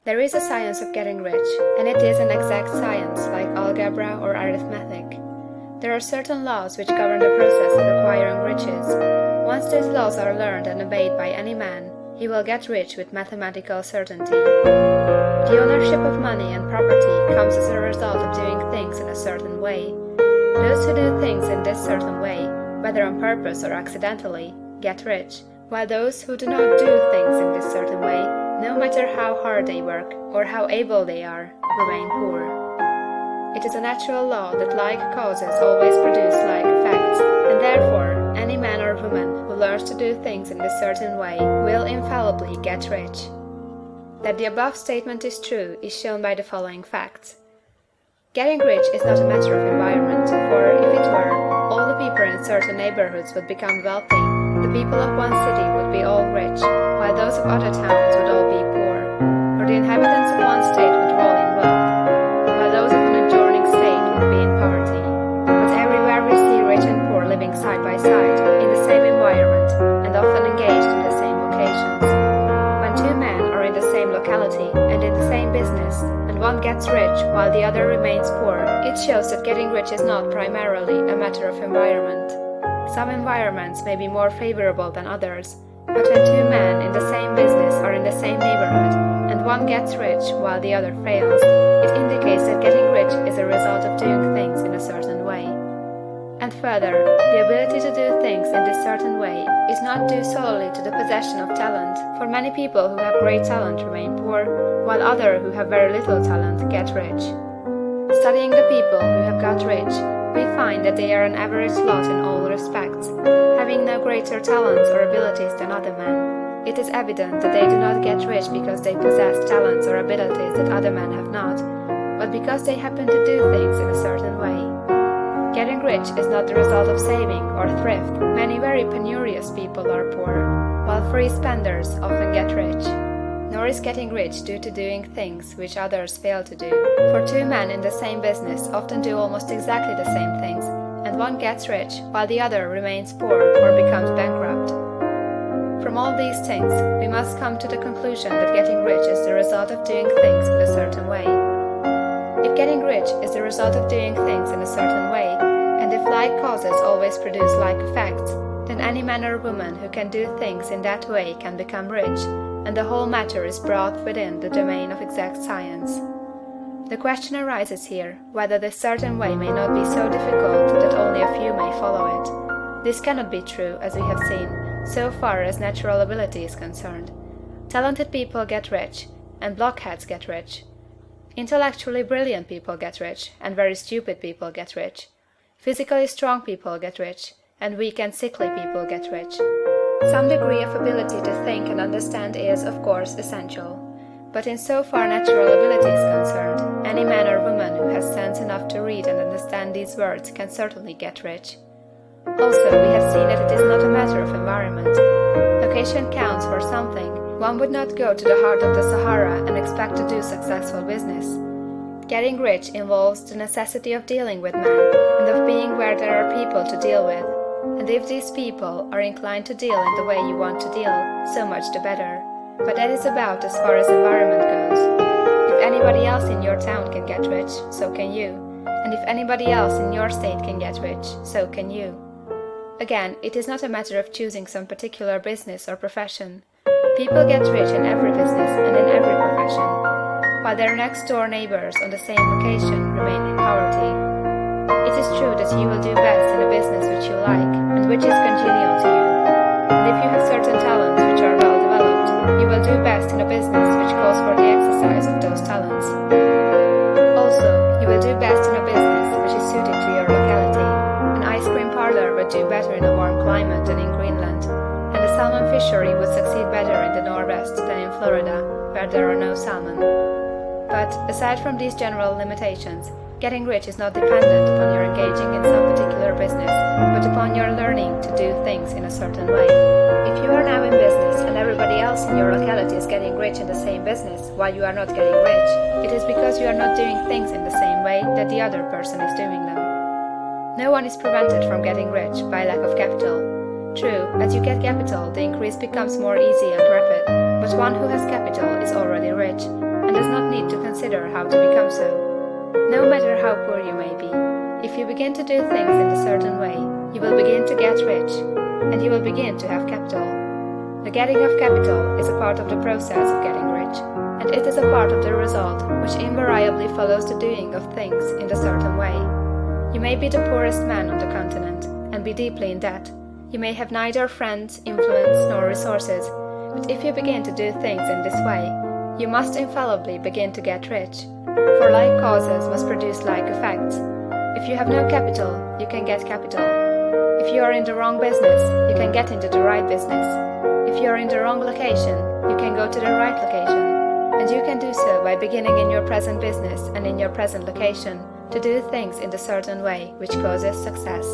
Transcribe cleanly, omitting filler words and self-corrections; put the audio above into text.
There is a science of getting rich, and it is an exact science like algebra or arithmetic. There are certain laws which govern the process of acquiring riches. Once these laws are learned and obeyed by any man, he will get rich with mathematical certainty. The ownership of money and property comes as a result of doing things in a certain way. Those who do things in this certain way, whether on purpose or accidentally, get rich, while those who do not do things in this certain way, no matter how hard they work or how able they are, remain poor. It is a natural law that like causes always produce like effects, and therefore any man or woman who learns to do things in this certain way will infallibly get rich. That the above statement is true is shown by the following facts. Getting rich is not a matter of environment, for if it were, all the people in certain neighborhoods would become wealthy, the people of one city would be all rich, while those of other towns would all be poor, or the inhabitants of one state would roll in wealth, while those of an adjoining state would be in poverty. But everywhere we see rich and poor living side by side, in the same environment, and often engaged in the same vocations. When two men are in the same locality, and in the same business, and one gets rich while the other remains poor, it shows that getting rich is not primarily a matter of environment. Some environments may be more favorable than others, but when two men in the same business are in the same neighborhood, and one gets rich while the other fails, it indicates that getting rich is a result of doing things in a certain way. And further, the ability to do things in this certain way is not due solely to the possession of talent, for many people who have great talent remain poor, while others who have very little talent get rich. Studying the people who have got rich, we find that they are an average lot in all respects, having no greater talents or abilities than other men. It is evident that they do not get rich because they possess talents or abilities that other men have not, but because they happen to do things in a certain way. Getting rich is not the result of saving or thrift. Many very penurious people are poor, while free spenders often get rich. Nor is getting rich due to doing things which others fail to do. For two men in the same business often do almost exactly the same things, and one gets rich while the other remains poor or becomes bankrupt. From all these things, we must come to the conclusion that getting rich is the result of doing things in a certain way. If getting rich is the result of doing things in a certain way, and if like causes always produce like effects, then any man or woman who can do things in that way can become rich, and the whole matter is brought within the domain of exact science. The question arises here, whether this certain way may not be so difficult that only a few may follow it. This cannot be true, as we have seen, so far as natural ability is concerned. Talented people get rich, and blockheads get rich. Intellectually brilliant people get rich, and very stupid people get rich. Physically strong people get rich, and weak and sickly people get rich. Some degree of ability to think and understand is, of course, essential. But in so far natural ability is concerned, any man or woman who has sense enough to read and understand these words can certainly get rich. Also, we have seen that it is not a matter of environment. Location counts for something. One would not go to the heart of the Sahara and expect to do successful business. Getting rich involves the necessity of dealing with men, and of being where there are people to deal with. And if these people are inclined to deal in the way you want to deal, so much the better. But that is about as far as environment goes. If anybody else in your town can get rich, so can you. And if anybody else in your state can get rich, so can you. Again, it is not a matter of choosing some particular business or profession. People get rich in every business and in every profession, while their next-door neighbors on the same location remain in poverty. It is true that you will do best in a business which you like, and which is congenial to you. And if you have certain talents which are well developed, you will do best in a business which calls for the exercise of those talents. Also, you will do best in a business which is suited to your locality. An ice cream parlor would do better in a warm climate than in Greenland, and the salmon fishery would succeed better in the Northwest than in Florida, where there are no salmon. But, aside from these general limitations, getting rich is not dependent upon your engaging in some particular business, but upon your learning to do things in a certain way. If you are now in business and everybody else in your locality is getting rich in the same business while you are not getting rich, it is because you are not doing things in the same way that the other person is doing them. No one is prevented from getting rich by lack of capital. True, as you get capital, the increase becomes more easy and rapid, but one who has capital is already rich, and consider how to become so. No matter how poor you may be, if you begin to do things in a certain way, you will begin to get rich, and you will begin to have capital. The getting of capital is a part of the process of getting rich, and it is a part of the result which invariably follows the doing of things in a certain way. You may be the poorest man on the continent, and be deeply in debt. You may have neither friends, influence, nor resources, but if you begin to do things in this way, you must infallibly begin to get rich, for like causes must produce like effects. If you have no capital, you can get capital. If you are in the wrong business, you can get into the right business. If you are in the wrong location, you can go to the right location. And you can do so by beginning in your present business and in your present location to do things in a certain way which causes success.